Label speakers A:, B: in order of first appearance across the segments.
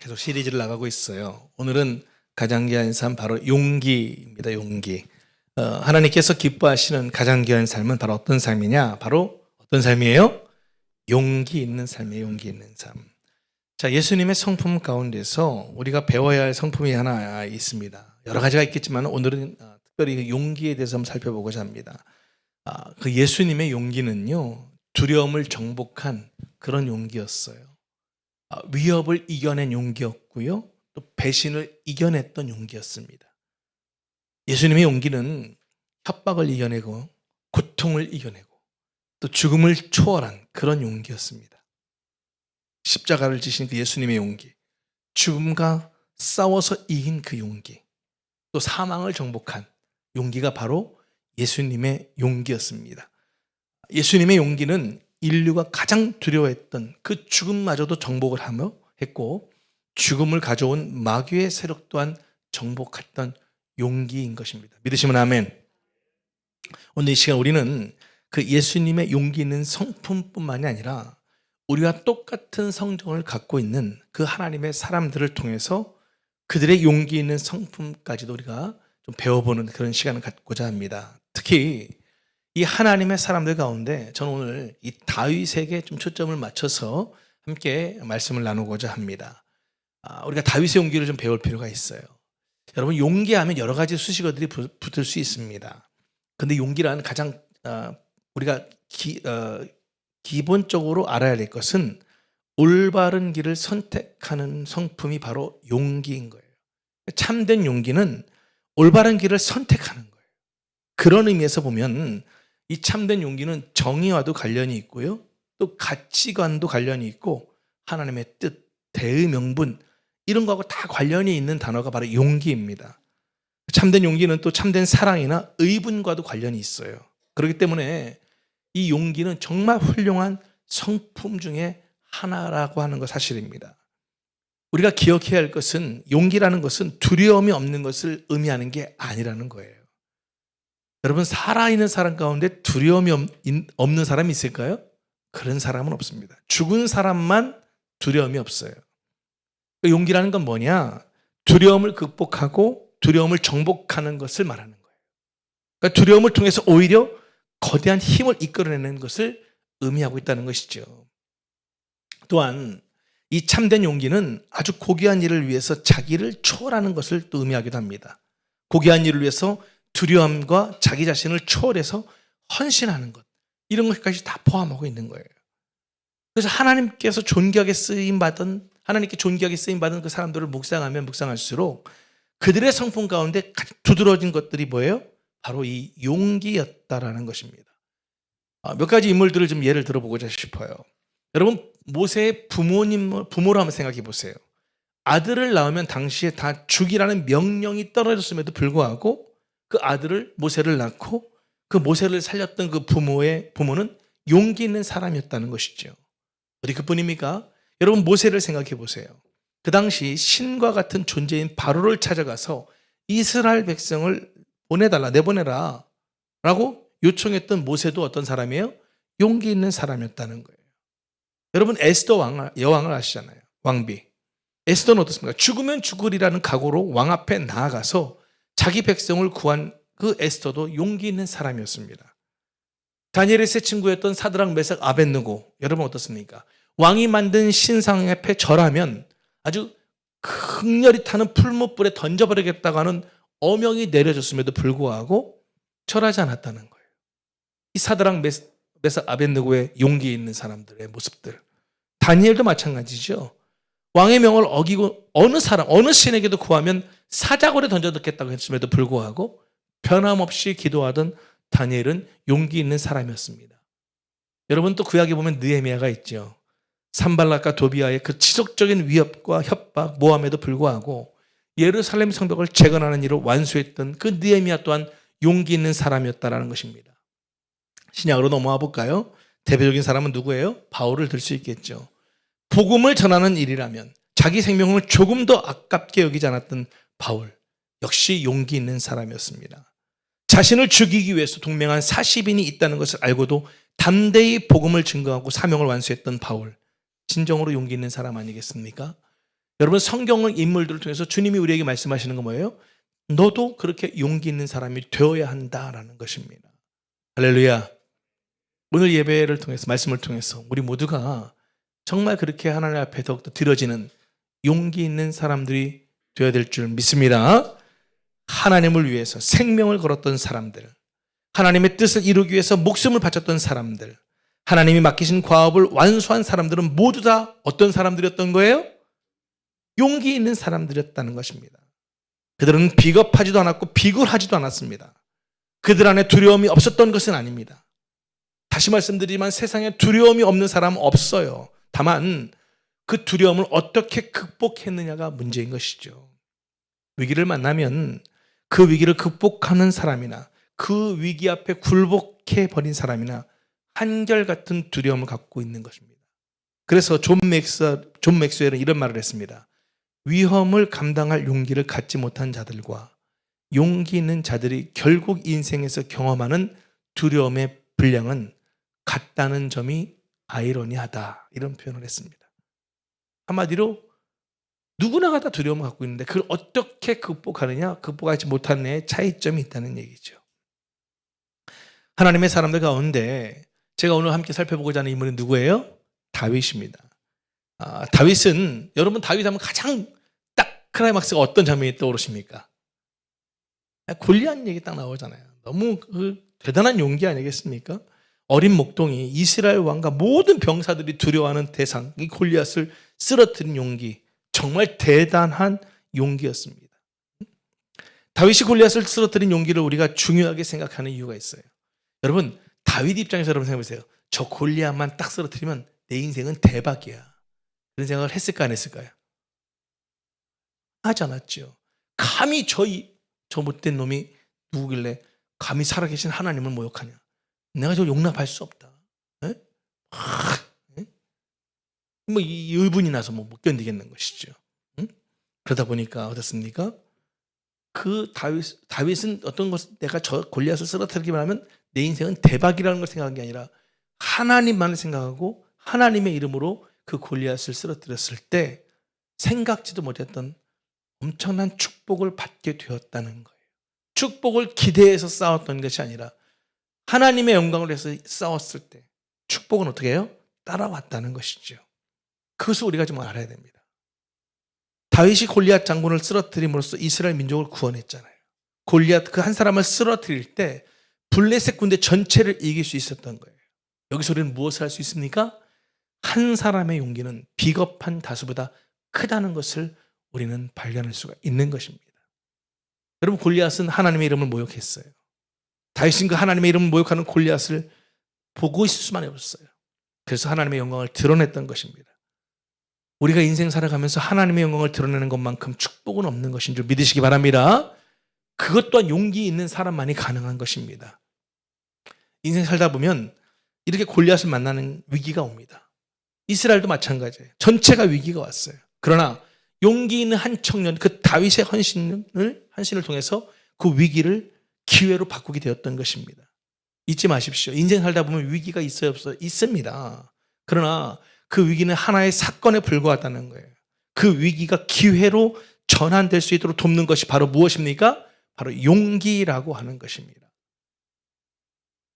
A: 계속 시리즈를 나가고 있어요. 오늘은 가장 귀한 삶 바로 용기입니다. 용기. 하나님께서 기뻐하시는 가장 귀한 삶은 바로 어떤 삶이냐? 바로 어떤 삶이에요? 용기 있는 삶이에요. 용기 있는 삶. 자, 예수님의 성품 가운데서 우리가 배워야 할 성품이 하나 있습니다. 여러 가지가 있겠지만 오늘은 특별히 그 용기에 대해서 한번 살펴보고자 합니다. 그 예수님의 용기는요, 두려움을 정복한 그런 용기였어요. 위협을 이겨낸 용기였고요. 또 배신을 이겨냈던 용기였습니다. 예수님의 용기는 협박을 이겨내고 고통을 이겨내고 또 죽음을 초월한 그런 용기였습니다. 십자가를 지신 그 예수님의 용기, 죽음과 싸워서 이긴 그 용기, 또 사망을 정복한 용기가 바로 예수님의 용기였습니다. 예수님의 용기는 인류가 가장 두려워했던 그 죽음마저도 정복을 하며 했고, 죽음을 가져온 마귀의 세력 또한 정복했던 용기인 것입니다. 믿으시면 아멘. 오늘 이 시간 우리는 그 예수님의 용기 있는 성품뿐만이 아니라 우리와 똑같은 성정을 갖고 있는 그 하나님의 사람들을 통해서 그들의 용기 있는 성품까지도 우리가 좀 배워보는 그런 시간을 갖고자 합니다. 특히 이 하나님의 사람들 가운데 저는 오늘 이 다윗에게 좀 초점을 맞춰서 함께 말씀을 나누고자 합니다. 우리가 다윗의 용기를 좀 배울 필요가 있어요. 여러분, 용기하면 여러 가지 수식어들이 붙을 수 있습니다. 근데 용기란 가장 우리가 기본적으로 알아야 될 것은 올바른 길을 선택하는 성품이 바로 용기인 거예요. 참된 용기는 올바른 길을 선택하는 거예요. 그런 의미에서 보면 이 참된 용기는 정의와도 관련이 있고요. 또 가치관도 관련이 있고 하나님의 뜻, 대의 명분 이런 거하고 다 관련이 있는 단어가 바로 용기입니다. 참된 용기는 또 참된 사랑이나 의분과도 관련이 있어요. 그렇기 때문에 이 용기는 정말 훌륭한 성품 중에 하나라고 하는 것 사실입니다. 우리가 기억해야 할 것은 용기라는 것은 두려움이 없는 것을 의미하는 게 아니라는 거예요. 여러분, 살아있는 사람 가운데 두려움이 없는 사람이 있을까요? 그런 사람은 없습니다. 죽은 사람만 두려움이 없어요. 용기라는 건 뭐냐? 두려움을 극복하고 두려움을 정복하는 것을 말하는 거예요. 그러니까 두려움을 통해서 오히려 거대한 힘을 이끌어내는 것을 의미하고 있다는 것이죠. 또한 이 참된 용기는 아주 고귀한 일을 위해서 자기를 초월하는 것을 또 의미하기도 합니다. 고귀한 일을 위해서 두려움과 자기 자신을 초월해서 헌신하는 것, 이런 것까지 다 포함하고 있는 거예요. 그래서 하나님께 존귀하게 쓰임받은 그 사람들을 묵상하면 묵상할수록 그들의 성품 가운데 두드러진 것들이 뭐예요? 바로 이 용기였다라는 것입니다. 몇 가지 인물들을 좀 예를 들어보고자 싶어요. 여러분, 모세의 부모를 한번 생각해 보세요. 아들을 낳으면 당시에 다 죽이라는 명령이 떨어졌음에도 불구하고 그 아들을 모세를 낳고 그 모세를 살렸던 그 부모는 용기 있는 사람이었다는 것이죠. 어디 그뿐입니까? 여러분, 모세를 생각해 보세요. 그 당시 신과 같은 존재인 바로를 찾아가서 이스라엘 백성을 내보내라 라고 요청했던 모세도 어떤 사람이에요? 용기 있는 사람이었다는 거예요. 여러분, 에스더 여왕을 아시잖아요. 왕비. 에스더는 어떻습니까? 죽으면 죽으리라는 각오로 왕 앞에 나아가서 자기 백성을 구한 그 에스더도 용기 있는 사람이었습니다. 다니엘의 세 친구였던 사드락, 메삭, 아벳느고, 여러분 어떻습니까? 왕이 만든 신상 앞에 절하면 아주 극렬히 타는 풀무불에 던져버리겠다고 하는 어명이 내려졌음에도 불구하고 절하지 않았다는 거예요. 이 사드락, 메삭, 아벳느고의 용기 있는 사람들의 모습들. 다니엘도 마찬가지죠. 왕의 명을 어기고 어느 신에게도 구하면 사자굴에 던져넣겠다고 했음에도 불구하고 변함없이 기도하던 다니엘은 용기 있는 사람이었습니다. 여러분, 또 구약에 보면 느헤미야가 있죠. 산발락과 도비아의 그 지속적인 위협과 협박, 모함에도 불구하고 예루살렘 성벽을 재건하는 일을 완수했던 그 느헤미야 또한 용기 있는 사람이었다는 것입니다. 신약으로 넘어와 볼까요? 대표적인 사람은 누구예요? 바울을 들 수 있겠죠. 복음을 전하는 일이라면 자기 생명을 조금 더 아깝게 여기지 않았던 바울, 역시 용기 있는 사람이었습니다. 자신을 죽이기 위해서 동맹한 40인이 있다는 것을 알고도 담대히 복음을 증거하고 사명을 완수했던 바울, 진정으로 용기 있는 사람 아니겠습니까? 여러분 성경 인물들을 통해서 주님이 우리에게 말씀하시는 건 뭐예요? 너도 그렇게 용기 있는 사람이 되어야 한다라는 것입니다. 할렐루야. 오늘 예배를 통해서 말씀을 통해서 우리 모두가 정말 그렇게 하나님 앞에 더욱더 드려지는 용기 있는 사람들이 되어야 될 줄 믿습니다. 하나님을 위해서 생명을 걸었던 사람들, 하나님의 뜻을 이루기 위해서 목숨을 바쳤던 사람들, 하나님이 맡기신 과업을 완수한 사람들은 모두 다 어떤 사람들이었던 거예요? 용기 있는 사람들이었다는 것입니다. 그들은 비겁하지도 않았고 비굴하지도 않았습니다. 그들 안에 두려움이 없었던 것은 아닙니다. 다시 말씀드리지만 세상에 두려움이 없는 사람은 없어요. 다만 그 두려움을 어떻게 극복했느냐가 문제인 것이죠. 위기를 만나면 그 위기를 극복하는 사람이나 그 위기 앞에 굴복해버린 사람이나 한결같은 두려움을 갖고 있는 것입니다. 그래서 존 맥스웰은 이런 말을 했습니다. 위험을 감당할 용기를 갖지 못한 자들과 용기 있는 자들이 결국 인생에서 경험하는 두려움의 분량은 같다는 점이 아이러니하다. 이런 표현을 했습니다. 한마디로 누구나가 다 두려움을 갖고 있는데 그걸 어떻게 극복하느냐, 극복하지 못하는 데에 차이점이 있다는 얘기죠. 하나님의 사람들 가운데 제가 오늘 함께 살펴보고자 하는 인물은 누구예요? 다윗입니다. 다윗은 여러분 다윗 하면 가장 딱 클라이막스가 어떤 장면이 떠오르십니까? 골리앗 얘기 딱 나오잖아요. 너무 대단한 용기 아니겠습니까? 어린 목동이 이스라엘 왕과 모든 병사들이 두려워하는 대상, 이 골리앗을 쓰러뜨린 용기, 정말 대단한 용기였습니다. 다윗이 골리앗을 쓰러뜨린 용기를 우리가 중요하게 생각하는 이유가 있어요. 여러분 다윗 입장에서 여러분 생각해보세요. 저 골리앗만 딱 쓰러뜨리면 내 인생은 대박이야. 그런 생각을 했을까 안 했을까요? 하지 않았죠. 감히 저 못된 놈이 누구길래 감히 살아계신 하나님을 모욕하냐. 내가 저걸 용납할 수 없다. 뭐 이 의분이 나서 못 견디겠는 것이죠. 그러다 보니까 어떻습니까? 그 다윗은 어떤 것, 내가 저 골리앗을 쓰러뜨리기만 하면 내 인생은 대박이라는 걸 생각한 게 아니라 하나님만을 생각하고 하나님의 이름으로 그 골리앗을 쓰러뜨렸을 때 생각지도 못했던 엄청난 축복을 받게 되었다는 거예요. 축복을 기대해서 싸웠던 것이 아니라 하나님의 영광을 위해서 싸웠을 때 축복은 어떻게 해요? 따라왔다는 것이죠. 그것을 우리가 좀 알아야 됩니다. 다윗이 골리앗 장군을 쓰러뜨림으로써 이스라엘 민족을 구원했잖아요. 골리앗 그 한 사람을 쓰러뜨릴 때 블레셋 군대 전체를 이길 수 있었던 거예요. 여기서 우리는 무엇을 할 수 있습니까? 한 사람의 용기는 비겁한 다수보다 크다는 것을 우리는 발견할 수가 있는 것입니다. 여러분 골리앗은 하나님의 이름을 모욕했어요. 다윗은 그 하나님의 이름을 모욕하는 골리앗을 보고 있을 수만이 없었어요. 그래서 하나님의 영광을 드러냈던 것입니다. 우리가 인생 살아가면서 하나님의 영광을 드러내는 것만큼 축복은 없는 것인 줄 믿으시기 바랍니다. 그것 또한 용기 있는 사람만이 가능한 것입니다. 인생 살다 보면 이렇게 골리앗을 만나는 위기가 옵니다. 이스라엘도 마찬가지예요. 전체가 위기가 왔어요. 그러나 용기 있는 한 청년, 그 다윗의 헌신을 통해서 그 위기를 기회로 바꾸게 되었던 것입니다. 잊지 마십시오. 인생 살다 보면 위기가 있어요, 없어요? 있습니다. 그러나 그 위기는 하나의 사건에 불과하다는 거예요. 그 위기가 기회로 전환될 수 있도록 돕는 것이 바로 무엇입니까? 바로 용기라고 하는 것입니다.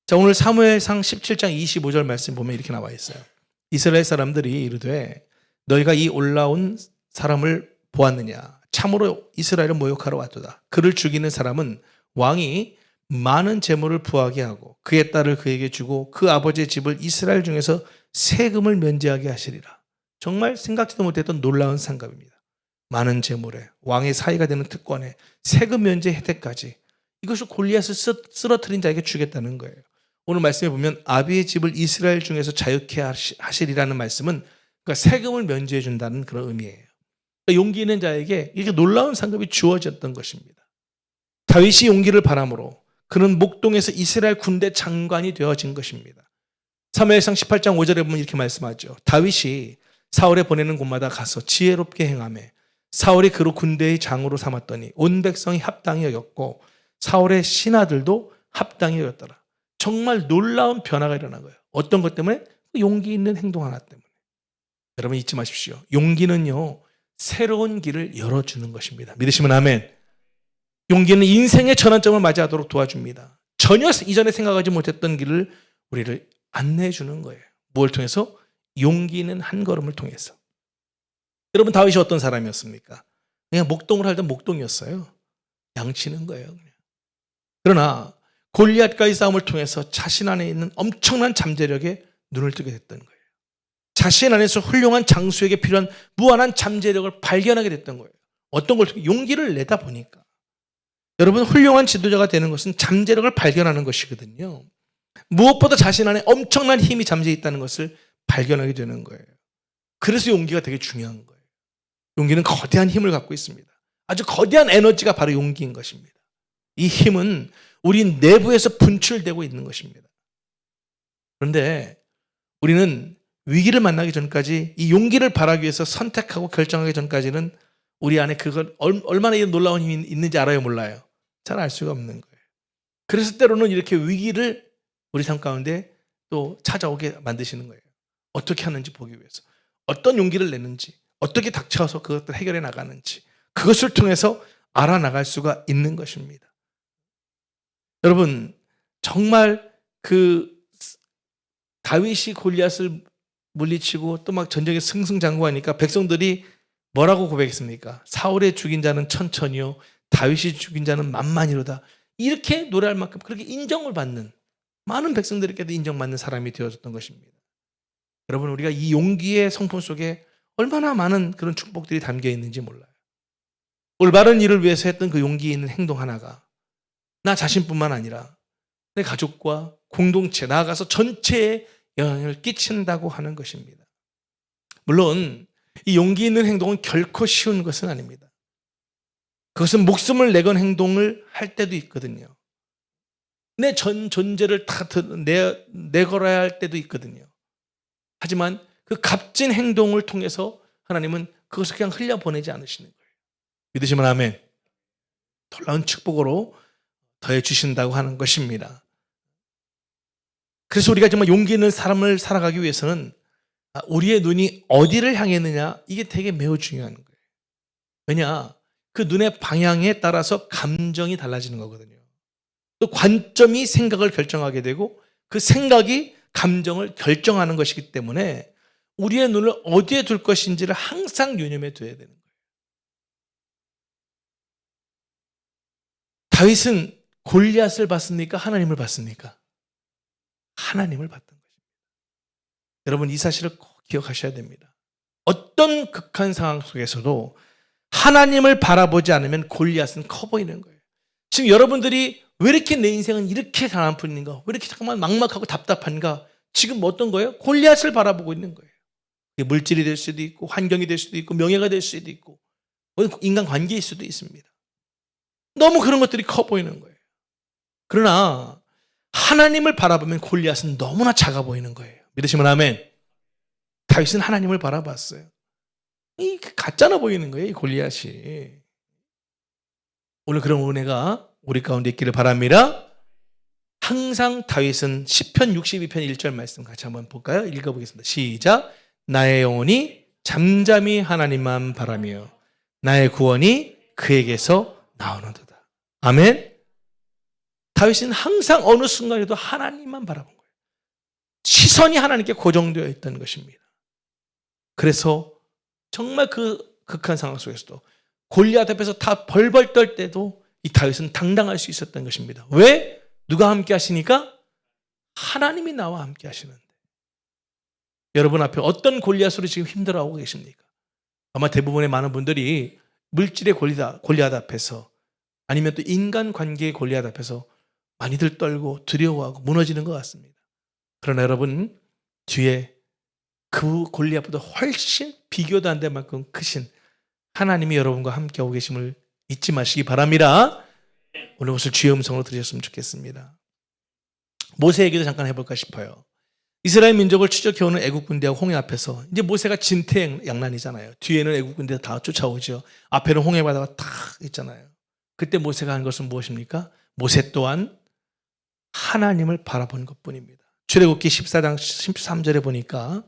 A: 자, 오늘 사무엘상 17장 25절 말씀 보면 이렇게 나와 있어요. 이스라엘 사람들이 이르되 너희가 이 올라온 사람을 보았느냐? 참으로 이스라엘을 모욕하러 왔도다. 그를 죽이는 사람은 왕이 많은 재물을 부하게 하고 그의 딸을 그에게 주고 그 아버지의 집을 이스라엘 중에서 세금을 면제하게 하시리라. 정말 생각지도 못했던 놀라운 상급입니다. 많은 재물에 왕의 사이가 되는 특권에 세금 면제 혜택까지 이것을 골리앗을 쓰러뜨린 자에게 주겠다는 거예요. 오늘 말씀에 보면 아비의 집을 이스라엘 중에서 자유케 하시리라는 말씀은 그러니까 세금을 면제해 준다는 그런 의미예요. 그러니까 용기 있는 자에게 이렇게 놀라운 상급이 주어졌던 것입니다. 다윗이 용기를 바람으로 그는 목동에서 이스라엘 군대 장관이 되어진 것입니다. 사무엘상 18장 5절에 보면 이렇게 말씀하죠. 다윗이 사울에 보내는 곳마다 가서 지혜롭게 행하매 사울이 그로 군대의 장으로 삼았더니 온 백성이 합당히 여겼고 사울의 신하들도 합당히 여겼더라. 정말 놀라운 변화가 일어난 거예요. 어떤 것 때문에? 용기 있는 행동 하나 때문에. 여러분 잊지 마십시오. 용기는요 새로운 길을 열어주는 것입니다. 믿으시면 아멘. 용기는 인생의 전환점을 맞이하도록 도와줍니다. 전혀 이전에 생각하지 못했던 길을 우리를 안내해 주는 거예요. 뭘 통해서? 용기 있는 한 걸음을 통해서. 여러분, 다윗이 어떤 사람이었습니까? 그냥 목동을 하던 목동이었어요. 양치는 거예요. 그냥. 그러나 골리앗과의 싸움을 통해서 자신 안에 있는 엄청난 잠재력에 눈을 뜨게 됐던 거예요. 자신 안에서 훌륭한 장수에게 필요한 무한한 잠재력을 발견하게 됐던 거예요. 어떤 걸 통해? 용기를 내다 보니까. 여러분, 훌륭한 지도자가 되는 것은 잠재력을 발견하는 것이거든요. 무엇보다 자신 안에 엄청난 힘이 잠재해 있다는 것을 발견하게 되는 거예요. 그래서 용기가 되게 중요한 거예요. 용기는 거대한 힘을 갖고 있습니다. 아주 거대한 에너지가 바로 용기인 것입니다. 이 힘은 우리 내부에서 분출되고 있는 것입니다. 그런데 우리는 위기를 만나기 전까지 이 용기를 바라기 위해서 선택하고 결정하기 전까지는 우리 안에 그걸 얼마나 놀라운 힘이 있는지 알아요, 몰라요? 잘 알 수가 없는 거예요. 그래서 때로는 이렇게 위기를 우리 삶 가운데 또 찾아오게 만드시는 거예요. 어떻게 하는지 보기 위해서. 어떤 용기를 내는지, 어떻게 닥쳐서 그것들 해결해 나가는지, 그것을 통해서 알아나갈 수가 있는 것입니다. 여러분, 정말 다윗이 골리앗을 물리치고 또 막 전쟁에 승승장구하니까 백성들이 뭐라고 고백했습니까? 사울의 죽인 자는 천천히요, 다윗이 죽인 자는 만만이로다. 이렇게 노래할 만큼 그렇게 인정을 받는, 많은 백성들에게도 인정받는 사람이 되어졌던 것입니다. 여러분, 우리가 이 용기의 성품 속에 얼마나 많은 그런 축복들이 담겨 있는지 몰라요. 올바른 일을 위해서 했던 그 용기 있는 행동 하나가 나 자신뿐만 아니라 내 가족과 공동체, 나아가서 전체에 영향을 끼친다고 하는 것입니다. 물론 이 용기 있는 행동은 결코 쉬운 것은 아닙니다. 그것은 목숨을 내건 행동을 할 때도 있거든요. 내 전 존재를 다 내걸어야 할 때도 있거든요. 하지만 그 값진 행동을 통해서 하나님은 그것을 그냥 흘려보내지 않으시는 거예요. 믿으시면 아멘. 놀라운 축복으로 더해 주신다고 하는 것입니다. 그래서 우리가 정말 용기 있는 삶을 살아가기 위해서는 우리의 눈이 어디를 향했느냐, 이게 되게 매우 중요한 거예요. 왜냐? 그 눈의 방향에 따라서 감정이 달라지는 거거든요. 또 관점이 생각을 결정하게 되고 그 생각이 감정을 결정하는 것이기 때문에 우리의 눈을 어디에 둘 것인지를 항상 유념해 둬야 되는 거예요. 다윗은 골리앗을 봤습니까? 하나님을 봤습니까? 하나님을 봤던 것입니다. 여러분, 이 사실을 꼭 기억하셔야 됩니다. 어떤 극한 상황 속에서도 하나님을 바라보지 않으면 골리앗은 커 보이는 거예요. 지금 여러분들이 왜 이렇게 내 인생은 이렇게 가난 뿐인가? 왜 이렇게 잠깐만 막막하고 답답한가? 지금 뭐 어떤 거예요? 골리앗을 바라보고 있는 거예요. 물질이 될 수도 있고, 환경이 될 수도 있고, 명예가 될 수도 있고, 인간관계일 수도 있습니다. 너무 그런 것들이 커 보이는 거예요. 그러나 하나님을 바라보면 골리앗은 너무나 작아 보이는 거예요. 믿으시면 아멘. 다윗은 하나님을 바라봤어요. 이 가짜나 보이는 거예요, 이 골리앗이. 오늘 그런 은혜가 우리 가운데 있기를 바랍니다. 항상 다윗은 시편 62편 1절 말씀 같이 한번 볼까요? 읽어보겠습니다. 시작. 나의 영혼이 잠잠히 하나님만 바라며 나의 구원이 그에게서 나오는도다. 아멘. 다윗은 항상 어느 순간에도 하나님만 바라본 거예요. 시선이 하나님께 고정되어 있던 것입니다. 그래서 정말 그 극한 상황 속에서도 골리앗 앞에서 다 벌벌 떨 때도 이 다윗은 당당할 수 있었던 것입니다. 왜? 누가 함께 하시니까? 하나님이 나와 함께 하시는데. 여러분 앞에 어떤 골리앗으로 지금 힘들어하고 계십니까? 아마 대부분의 많은 분들이 물질의 골리앗 앞에서, 아니면 또 인간관계의 골리앗 앞에서 많이들 떨고 두려워하고 무너지는 것 같습니다. 그러나 여러분, 뒤에 그 골리앗보다 훨씬 비교도 안 될 만큼 크신 하나님이 여러분과 함께하고 계심을 잊지 마시기 바랍니다. 오늘 것을 주의 음성으로 들으셨으면 좋겠습니다. 모세 얘기도 잠깐 해볼까 싶어요. 이스라엘 민족을 추적해오는 애국 군대와 홍해 앞에서 이제 모세가 진퇴양난이잖아요. 뒤에는 애국 군대가 다 쫓아오죠. 앞에는 홍해 바다가 탁 있잖아요. 그때 모세가 한 것은 무엇입니까? 모세 또한 하나님을 바라본 것뿐입니다. 출애굽기 14장 13절에 보니까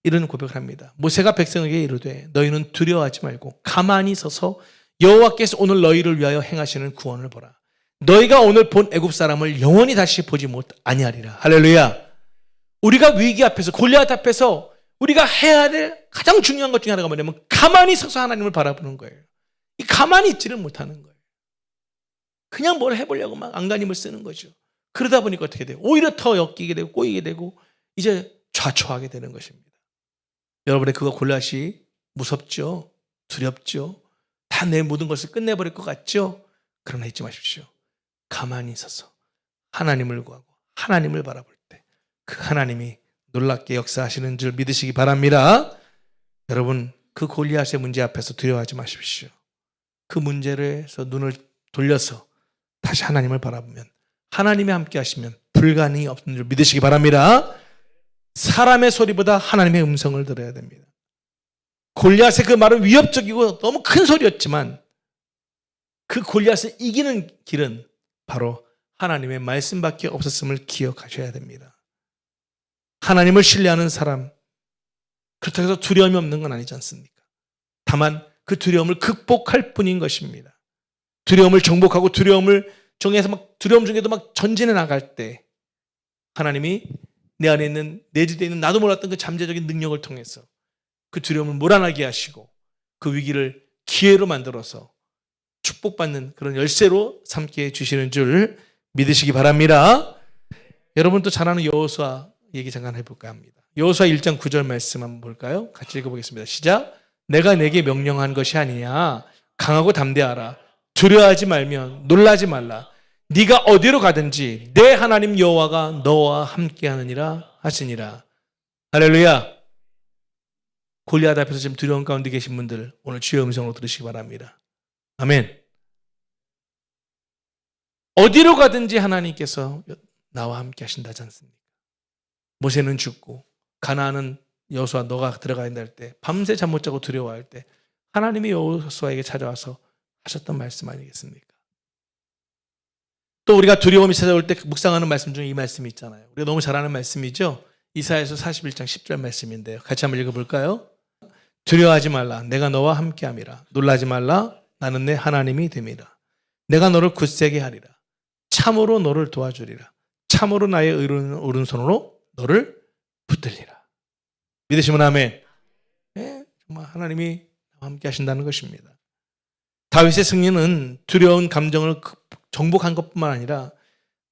A: 이런 고백을 합니다. 모세가 백성에게 이르되 너희는 두려워하지 말고 가만히 서서 여호와께서 오늘 너희를 위하여 행하시는 구원을 보라. 너희가 오늘 본 애굽 사람을 영원히 다시 보지 아니하리라. 할렐루야. 우리가 위기 앞에서 골리앗 앞에서 우리가 해야 될 가장 중요한 것 중에 하나가 뭐냐면 가만히 서서 하나님을 바라보는 거예요. 이 가만히 있지를 못하는 거예요. 그냥 뭘 해보려고 막 안간힘을 쓰는 거죠. 그러다 보니까 어떻게 돼요? 오히려 더 엮이게 되고 꼬이게 되고 이제 좌초하게 되는 것입니다. 여러분의 그거 골리앗이 무섭죠? 두렵죠? 다 내 모든 것을 끝내버릴 것 같죠? 그러나 잊지 마십시오. 가만히 서서 하나님을 구하고 하나님을 바라볼 때 그 하나님이 놀랍게 역사하시는 줄 믿으시기 바랍니다. 여러분, 그 골리앗의 문제 앞에서 두려워하지 마십시오. 그 문제에서 눈을 돌려서 다시 하나님을 바라보면 하나님이 함께 하시면 불가능이 없는 줄 믿으시기 바랍니다. 사람의 소리보다 하나님의 음성을 들어야 됩니다. 골리앗의 그 말은 위협적이고 너무 큰 소리였지만 그 골리앗을 이기는 길은 바로 하나님의 말씀밖에 없었음을 기억하셔야 됩니다. 하나님을 신뢰하는 사람, 그렇다고 해서 두려움이 없는 건 아니지 않습니까? 다만 그 두려움을 극복할 뿐인 것입니다. 두려움을 정복하고 두려움을 정해서 막 두려움 중에도 막 전진해 나갈 때 하나님이 내 안에 있는 내재되어 있는 나도 몰랐던 그 잠재적인 능력을 통해서 그 두려움을 몰아나게 하시고 그 위기를 기회로 만들어서 축복받는 그런 열쇠로 삼게 해주시는 줄 믿으시기 바랍니다. 여러분 또 잘 아는 여호수아 얘기 잠깐 해볼까 합니다. 여호수아 1장 9절 말씀 한번 볼까요? 같이 읽어보겠습니다. 시작. 내가 내게 명령한 것이 아니냐. 강하고 담대하라. 두려워하지 말며 놀라지 말라. 네가 어디로 가든지 내 하나님 여호와가 너와 함께하느니라 하시니라. 할렐루야. 골리앗 앞에서 지금 두려운 가운데 계신 분들 오늘 주의 음성으로 들으시기 바랍니다. 아멘. 어디로 가든지 하나님께서 나와 함께 하신다지 않습니까? 모세는 죽고 가나안은 여호수아 너가 들어가야 한다 할 때 밤새 잠 못 자고 두려워할 때 하나님이 여호수아에게 찾아와서 하셨던 말씀 아니겠습니까? 또 우리가 두려움이 찾아올 때 묵상하는 말씀 중에 이 말씀이 있잖아요. 우리가 너무 잘 아는 말씀이죠. 이사야서 41장 10절 말씀인데요. 같이 한번 읽어볼까요? 두려워하지 말라. 내가 너와 함께함이라. 놀라지 말라. 나는 내 하나님이 됨이라. 내가 너를 굳세게 하리라. 참으로 너를 도와주리라. 참으로 나의 오른손으로 너를 붙들리라. 믿으시면 아멘. 네, 정말 하나님이 함께 하신다는 것입니다. 다윗의 승리는 두려운 감정을 정복한 것뿐만 아니라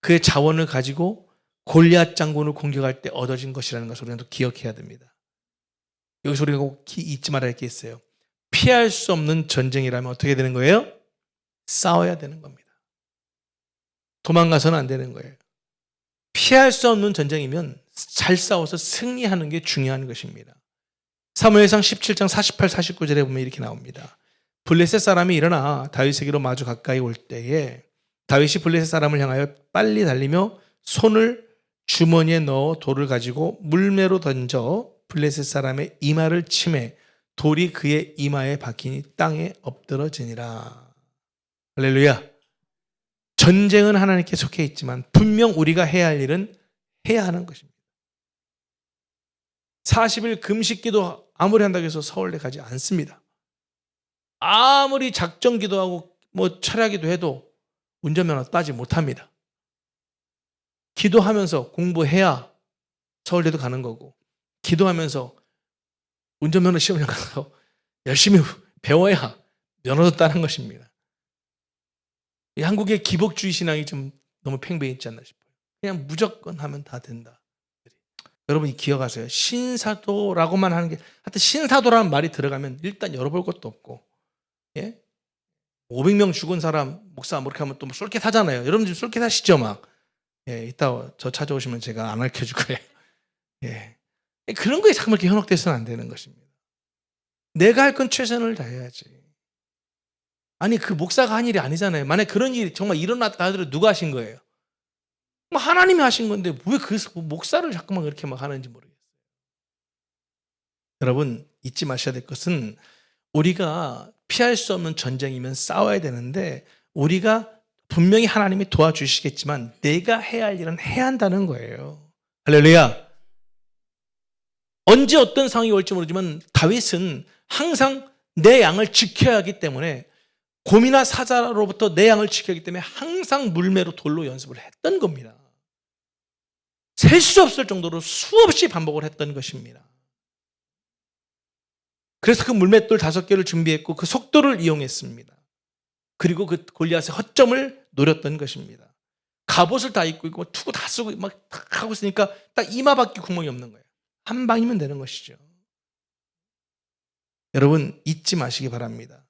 A: 그의 자원을 가지고 골리앗 장군을 공격할 때 얻어진 것이라는 것을 우리는 또 기억해야 됩니다. 여기서 우리가 꼭 잊지 말아야 할 게 있어요. 피할 수 없는 전쟁이라면 어떻게 되는 거예요? 싸워야 되는 겁니다. 도망가서는 안 되는 거예요. 피할 수 없는 전쟁이면 잘 싸워서 승리하는 게 중요한 것입니다. 사무엘상 17장 48, 49절에 보면 이렇게 나옵니다. 블레셋 사람이 일어나 다윗에게로 마주 가까이 올 때에 다윗이 블레셋 사람을 향하여 빨리 달리며 손을 주머니에 넣어 돌을 가지고 물매로 던져 블레셋 사람의 이마를 치매 돌이 그의 이마에 박히니 땅에 엎드러지니라. 할렐루야. 전쟁은 하나님께 속해 있지만 분명 우리가 해야 할 일은 해야 하는 것입니다. 40일 금식기도 아무리 한다고 해서 서울에 가지 않습니다. 아무리 작정 기도하고 철야기도 해도 운전면허 따지 못합니다. 기도하면서 공부해야 서울대도 가는 거고 기도하면서 운전면허 시험장 가서 열심히 배워야 면허도 따는 것입니다. 이 한국의 기복주의 신앙이 좀 너무 팽배해 있지 않나 싶어요. 그냥 무조건 하면 다 된다. 여러분 기억하세요. 신사도라고만 하는 게 하여튼 신사도라는 말이 들어가면 일단 열어볼 것도 없고 500명 죽은 사람 목사 그렇게 하면 또 쏠깃하잖아요. 여러분 지금 쏠깃하시죠 막. 이따 저 찾아오시면 제가 안 알려줄 거예요. 그런 거에 자꾸 이렇게 현혹돼서는 안 되는 것입니다. 내가 할 건 최선을 다해야지. 아니 그 목사가 한 일이 아니잖아요. 만약 그런 일이 정말 일어났다 하더라도 누가 하신 거예요? 하나님이 하신 건데 왜 그 목사를 자꾸만 그렇게 막 하는지 모르겠어요. 여러분 잊지 마셔야 될 것은 우리가 피할 수 없는 전쟁이면 싸워야 되는데 우리가 분명히 하나님이 도와주시겠지만 내가 해야 할 일은 해야 한다는 거예요. 할렐루야. 언제 어떤 상황이 올지 모르지만 다윗은 항상 내 양을 지켜야 하기 때문에 곰이나 사자로부터 내 양을 지켜야 하기 때문에 항상 물매로 돌로 연습을 했던 겁니다. 셀 수 없을 정도로 수없이 반복을 했던 것입니다. 그래서 그 물맷돌 5개를 준비했고 그 속도를 이용했습니다. 그리고 그 골리앗의 허점을 노렸던 것입니다. 갑옷을 다 입고 있고 투구 다 쓰고 막 하고 있으니까 딱 이마밖에 구멍이 없는 거예요. 한 방이면 되는 것이죠. 여러분 잊지 마시기 바랍니다.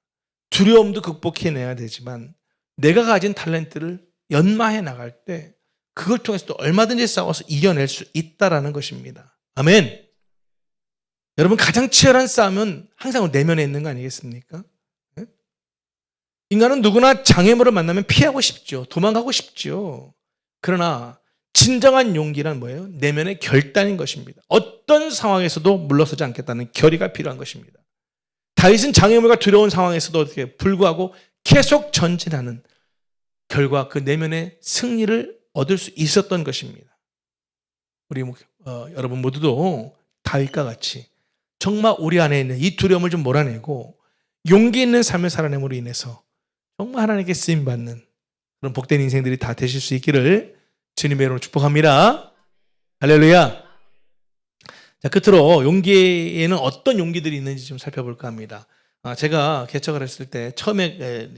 A: 두려움도 극복해내야 되지만 내가 가진 탤런트를 연마해 나갈 때 그걸 통해서도 얼마든지 싸워서 이겨낼 수 있다는 것입니다. 아멘. 여러분 가장 치열한 싸움은 항상 내면에 있는 거 아니겠습니까? 인간은 누구나 장애물을 만나면 피하고 싶죠. 도망가고 싶죠. 그러나 진정한 용기란 뭐예요? 내면의 결단인 것입니다. 어떤 상황에서도 물러서지 않겠다는 결의가 필요한 것입니다. 다윗은 장애물과 두려운 상황에서도 어떻게 불구하고 계속 전진하는 결과 그 내면의 승리를 얻을 수 있었던 것입니다. 우리 여러분 모두도 다윗과 같이 정말 우리 안에 있는 이 두려움을 좀 몰아내고 용기 있는 삶을 살아냄으로 인해서 정말 하나님께 쓰임받는 그런 복된 인생들이 다 되실 수 있기를 주님의 이름으로 축복합니다. 할렐루야. 자, 끝으로 용기에는 어떤 용기들이 있는지 좀 살펴볼까 합니다. 제가 개척을 했을 때 처음에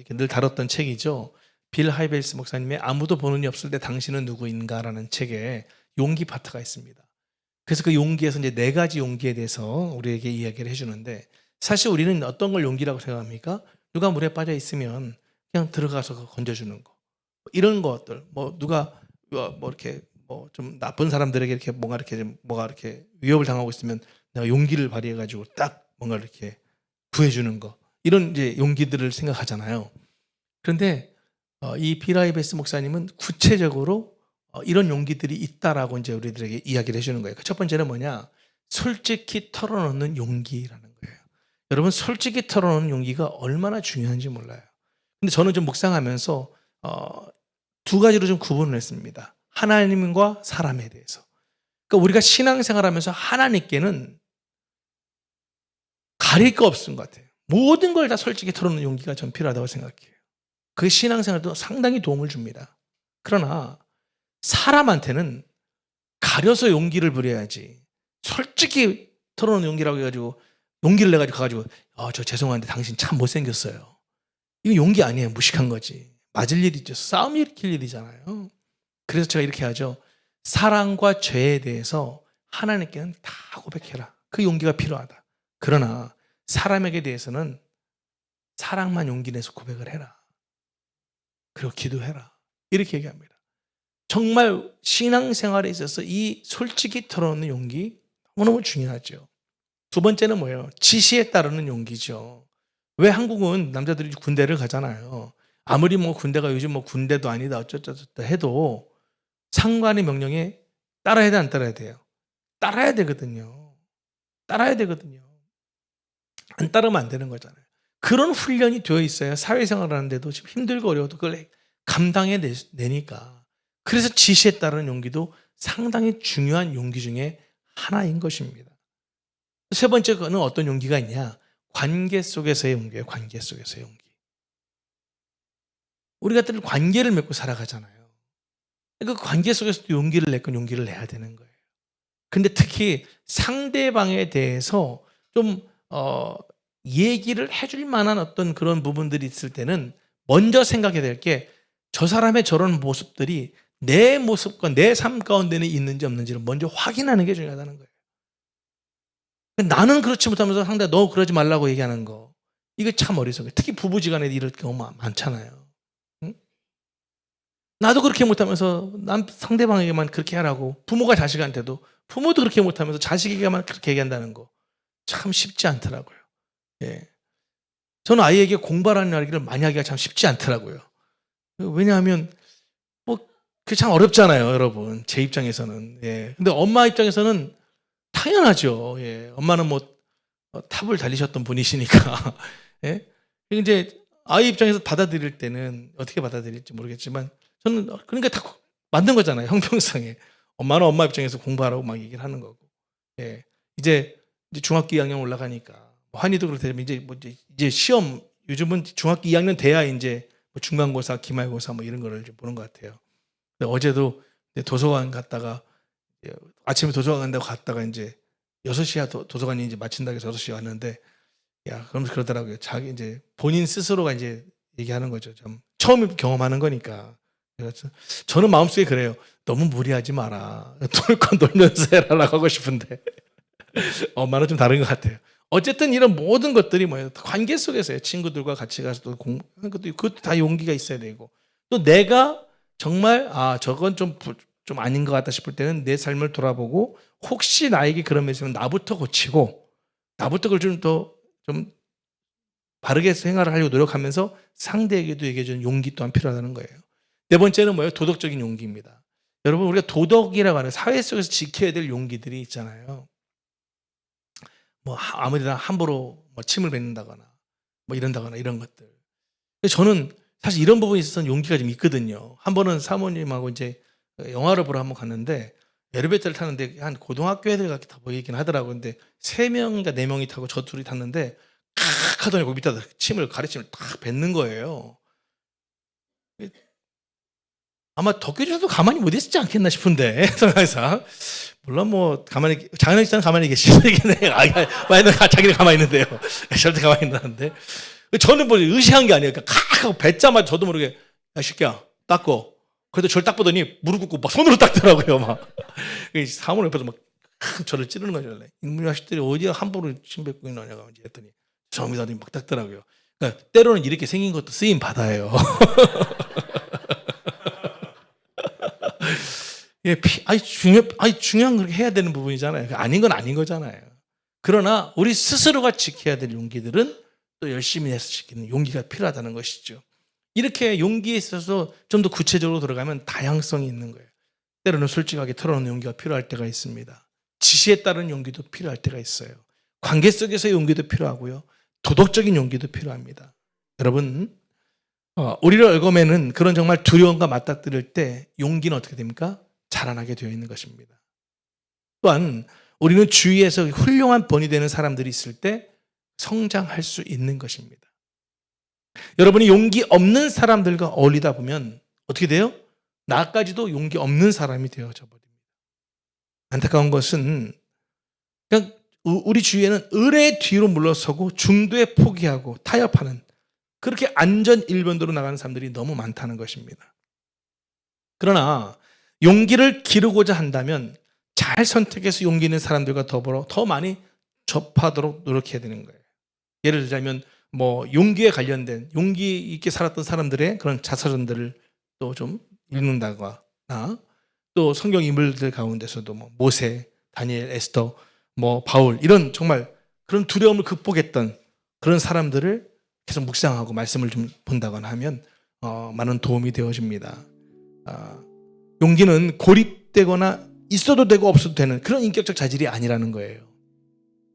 A: 늘 다뤘던 책이죠. 빌 하이벨스 목사님의 아무도 보는 이 없을 때 당신은 누구인가라는 책에 용기 파트가 있습니다. 그래서 그 용기에서 이제 4가지 용기에 대해서 우리에게 이야기를 해주는데 사실 우리는 어떤 걸 용기라고 생각합니까? 누가 물에 빠져 있으면 그냥 들어가서 건져주는 거. 이런 것들, 누가 이렇게 좀 나쁜 사람들에게 이렇게 뭐가 이렇게 위협을 당하고 있으면 내가 용기를 발휘해가지고 딱 뭔가 이렇게 구해주는 거. 이런 이제 용기들을 생각하잖아요. 그런데 이 빌 하이벨스 목사님은 구체적으로 이런 용기들이 있다라고 이제 우리들에게 이야기를 해주는 거예요. 첫 번째는 뭐냐? 솔직히 털어놓는 용기라는 거예요. 여러분 솔직히 털어놓는 용기가 얼마나 중요한지 몰라요. 근데 저는 좀 묵상하면서 2가지로 좀 구분을 했습니다. 하나님과 사람에 대해서. 그러니까 우리가 신앙생활하면서 하나님께는 가릴 거 없은 것 같아요. 모든 걸 다 솔직히 털어놓는 용기가 전 필요하다고 생각해요. 그게 신앙생활도 상당히 도움을 줍니다. 그러나 사람한테는 가려서 용기를 부려야지 솔직히 털어놓는 용기라고 해가지고 용기를 내가지고 가가지고 저 죄송한데 당신 참 못생겼어요. 이거 용기 아니에요. 무식한 거지. 맞을 일이죠. 싸움 일으킬 일이잖아요. 그래서 제가 이렇게 하죠. 사랑과 죄에 대해서 하나님께는 다 고백해라. 그 용기가 필요하다. 그러나 사람에게 대해서는 사랑만 용기 내서 고백을 해라. 그리고 기도해라. 이렇게 얘기합니다. 정말 신앙생활에 있어서 이 솔직히 털어놓는 용기 너무너무 중요하죠. 2번째는 뭐예요? 지시에 따르는 용기죠. 왜 한국은 남자들이 군대를 가잖아요. 아무리 군대가 요즘 군대도 아니다 어쩌다 해도 상관의 명령에 따라야 돼, 안 따라야 돼요? 따라야 되거든요. 따라야 되거든요. 안 따르면 안 되는 거잖아요. 그런 훈련이 되어 있어야 사회생활 하는데도 지금 힘들고 어려워도 그걸 감당해내니까. 그래서 지시에 따르는 용기도 상당히 중요한 용기 중에 하나인 것입니다. 3번째는 어떤 용기가 있냐? 관계 속에서의 용기예요. 관계 속에서의 용기. 우리가 늘 관계를 맺고 살아가잖아요. 그 관계 속에서도 용기를 냈건 용기를 내야 되는 거예요. 근데 특히 상대방에 대해서 좀 얘기를 해줄 만한 어떤 그런 부분들이 있을 때는 먼저 생각해야 될 게 저 사람의 저런 모습들이 내 모습과 내 삶 가운데는 있는지 없는지를 먼저 확인하는 게 중요하다는 거예요. 나는 그렇지 못하면서 상대가 너 그러지 말라고 얘기하는 거. 이거 참 어리석어요. 특히 부부지간에 이럴 경우 많잖아요. 응? 나도 그렇게 못하면서 상대방에게만 그렇게 하라고. 부모가 자식한테도 부모도 그렇게 못하면서 자식에게만 그렇게 얘기한다는 거. 참 쉽지 않더라고요. 예. 저는 아이에게 공부하라는 이야기를 많이 하기가 참 쉽지 않더라고요. 왜냐하면 그게 참 어렵잖아요, 여러분. 제 입장에서는. 예. 근데 엄마 입장에서는 당연하죠. 예. 엄마는 탑을 달리셨던 분이시니까. 예. 이제 아이 입장에서 받아들일 때는 어떻게 받아들일지 모르겠지만 저는 그러니까 다 맞는 거잖아요, 형평성에. 엄마는 엄마 입장에서 공부하라고 막 얘기를 하는 거고. 예. 이제 중학교 2학년 올라가니까 환희도 그렇다면 이제 시험 요즘은 중학교 2학년 돼야 이제 중간고사, 기말고사 이런 거를 이제 보는 것 같아요. 근데 어제도 도서관 갔다가 아침에 도서관 간다고 갔다가 이제 6시야 도서관이 이제 마친다고 해서 6시에 왔는데 그러면서 그러더라고요. 자기 이제 본인 스스로가 이제 얘기하는 거죠. 좀 처음 경험하는 거니까. 그래서 저는 마음속에 그래요. 너무 무리하지 마라. 놀 건 놀면서 해라라고 하고 싶은데 엄마는 좀 다른 것 같아요. 어쨌든 이런 모든 것들이 뭐예요? 관계 속에서요. 친구들과 같이 가서 또 그것도 다 용기가 있어야 되고 또 내가 정말 저건 좀 아닌 것 같다 싶을 때는 내 삶을 돌아보고 혹시 나에게 그런 게 있으면 나부터 고치고 나부터 그걸 좀 바르게 생활을 하려고 노력하면서 상대에게도 얘기해주는 용기 또한 필요하다는 거예요. 네 번째는 뭐예요? 도덕적인 용기입니다. 여러분 우리가 도덕이라고 하는 사회 속에서 지켜야 될 용기들이 있잖아요. 아무데나 함부로 침을 뱉는다거나 이런다거나 이런 것들. 저는 사실 이런 부분에 있어서는 용기가 좀 있거든요. 한 번은 사모님하고 이제 영화를 보러 한번 갔는데 엘리베이터를 타는데 한 고등학교 애들 같이 다 보이긴 하더라고요. 근데 3명인가 4명이 타고 저 둘이 탔는데 칵 하더니 거기 밑에다 가래침을 딱 뱉는 거예요. 아마 덕교주도 가만히 못 있었지 않겠나 싶은데 상황에서 물론 가만히 장현익 가만히 계시긴 해요. 자기는 가만히 있는데요. 절대 가만히 있는데 저는 의시한 게 아니에요. 칵 하고 뱉자마자 저도 모르게 야 새끼야 닦고 그래도 저를 딱 보더니 무릎 꿇고 막 손으로 닦더라고요. 사모님 옆에서 저를 찌르는 거죠. 인문이 자식들이 어디가 함부로 침 뱉고 있느냐고 했더니 죄송합니다. 막 닦더라고요. 그러니까 때로는 이렇게 생긴 것도 쓰임 받아요. 중요한 걸 해야 되는 부분이잖아요. 아닌 건 아닌 거잖아요. 그러나 우리 스스로가 지켜야 될 용기들은 또 열심히 해서 지키는 용기가 필요하다는 것이죠. 이렇게 용기에 있어서 좀 더 구체적으로 들어가면 다양성이 있는 거예요. 때로는 솔직하게 털어놓는 용기가 필요할 때가 있습니다. 지시에 따른 용기도 필요할 때가 있어요. 관계 속에서의 용기도 필요하고요. 도덕적인 용기도 필요합니다. 여러분 우리를 얽어매는 그런 정말 두려움과 맞닥뜨릴 때 용기는 어떻게 됩니까? 자라나게 되어 있는 것입니다. 또한 우리는 주위에서 훌륭한 본이 되는 사람들이 있을 때 성장할 수 있는 것입니다. 여러분이 용기 없는 사람들과 어울리다 보면 어떻게 돼요? 나까지도 용기 없는 사람이 되어져 버립니다. 안타까운 것은 그냥 우리 주위에는 을의 뒤로 물러서고 중도에 포기하고 타협하는 그렇게 안전 일변도로 나가는 사람들이 너무 많다는 것입니다. 그러나 용기를 기르고자 한다면 잘 선택해서 용기 있는 사람들과 더불어 더 많이 접하도록 노력해야 되는 거예요. 예를 들자면 용기에 관련된 용기 있게 살았던 사람들의 그런 자서전들을 또 좀 읽는다거나 또 성경 인물들 가운데서도 모세, 다니엘, 에스더, 바울 이런 정말 그런 두려움을 극복했던 그런 사람들을 계속 묵상하고 말씀을 좀 본다거나 하면 많은 도움이 되어집니다. 용기는 고립되거나 있어도 되고 없어도 되는 그런 인격적 자질이 아니라는 거예요.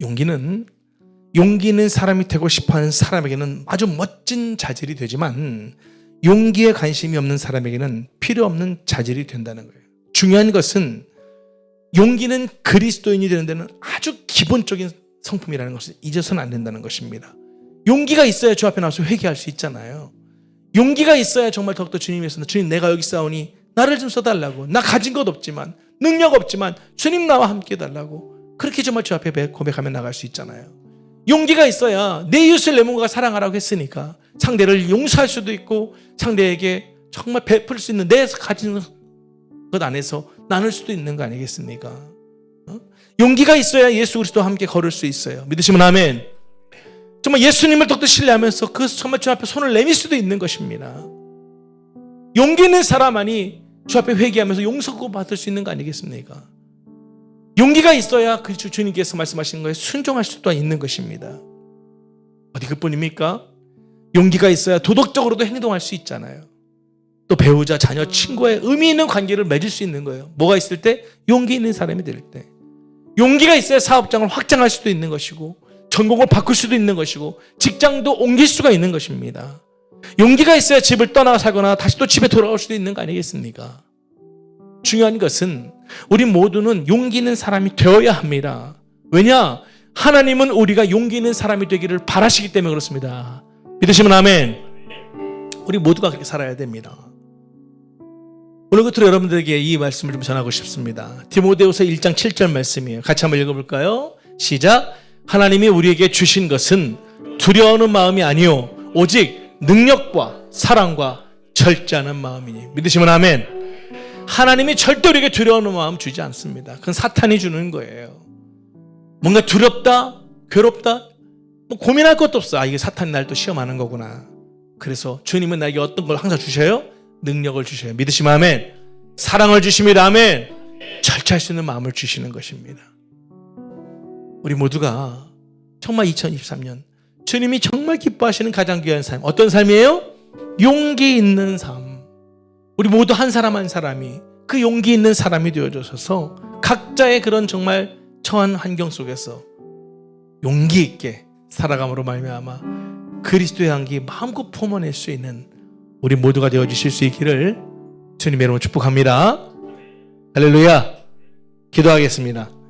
A: 용기 있는 사람이 되고 싶어하는 사람에게는 아주 멋진 자질이 되지만 용기에 관심이 없는 사람에게는 필요 없는 자질이 된다는 거예요. 중요한 것은 용기는 그리스도인이 되는 데는 아주 기본적인 성품이라는 것을 잊어서는 안 된다는 것입니다. 용기가 있어야 주 앞에 나와서 회개할 수 있잖아요. 용기가 있어야 정말 더욱더 주님께서 주님 내가 여기 싸우니 나를 좀 써달라고 나 가진 것 없지만 능력 없지만 주님 나와 함께 해달라고 그렇게 정말 주 앞에 고백하며 나갈 수 있잖아요. 용기가 있어야 내 이웃을 내 몸과 사랑하라고 했으니까 상대를 용서할 수도 있고 상대에게 정말 베풀 수 있는 내 가진 것 안에서 나눌 수도 있는 거 아니겠습니까? 용기가 있어야 예수 그리스도와 함께 걸을 수 있어요. 믿으시면 아멘. 정말 예수님을 더욱더 신뢰하면서 그 정말 주 앞에 손을 내밀 수도 있는 것입니다. 용기 있는 사람만이 주 앞에 회개하면서 용서고 받을 수 있는 거 아니겠습니까? 용기가 있어야 그 주님께서 말씀하신 거에 순종할 수도 있는 것입니다. 어디 그뿐입니까? 용기가 있어야 도덕적으로도 행동할 수 있잖아요. 또 배우자, 자녀, 친구의 의미 있는 관계를 맺을 수 있는 거예요. 뭐가 있을 때? 용기 있는 사람이 될 때. 용기가 있어야 사업장을 확장할 수도 있는 것이고 전공을 바꿀 수도 있는 것이고 직장도 옮길 수가 있는 것입니다. 용기가 있어야 집을 떠나 살거나 다시 또 집에 돌아올 수도 있는 거 아니겠습니까? 중요한 것은 우리 모두는 용기 있는 사람이 되어야 합니다. 왜냐? 하나님은 우리가 용기 있는 사람이 되기를 바라시기 때문에 그렇습니다. 믿으시면 아멘. 우리 모두가 그렇게 살아야 됩니다. 오늘 끝으로 여러분들에게 이 말씀을 좀 전하고 싶습니다. 디모데후서 1장 7절 말씀이에요. 같이 한번 읽어볼까요? 시작. 하나님이 우리에게 주신 것은 두려워하는 마음이 아니요 오직 능력과 사랑과 절제하는 마음이니. 믿으시면 아멘. 하나님이 절대 우리에게 두려워하는 마음 주지 않습니다. 그건 사탄이 주는 거예요. 뭔가 두렵다, 괴롭다, 뭐 고민할 것도 없어. 아, 이게 사탄이 날 또 시험하는 거구나. 그래서 주님은 나에게 어떤 걸 항상 주셔요? 능력을 주셔요. 믿으시면 아멘. 사랑을 주십니다. 아멘. 절제할 수 있는 마음을 주시는 것입니다. 우리 모두가 정말 2023년 주님이 정말 기뻐하시는 가장 귀한 삶, 어떤 삶이에요? 용기 있는 삶. 우리 모두 한 사람 한 사람이 그 용기 있는 사람이 되어줘서 각자의 그런 정말 처한 환경 속에서 용기 있게 살아감으로 말미암아 그리스도의 향기 마음껏 품어낼 수 있는 우리 모두가 되어주실 수 있기를 주님의 이름으로 축복합니다. 할렐루야. 기도하겠습니다.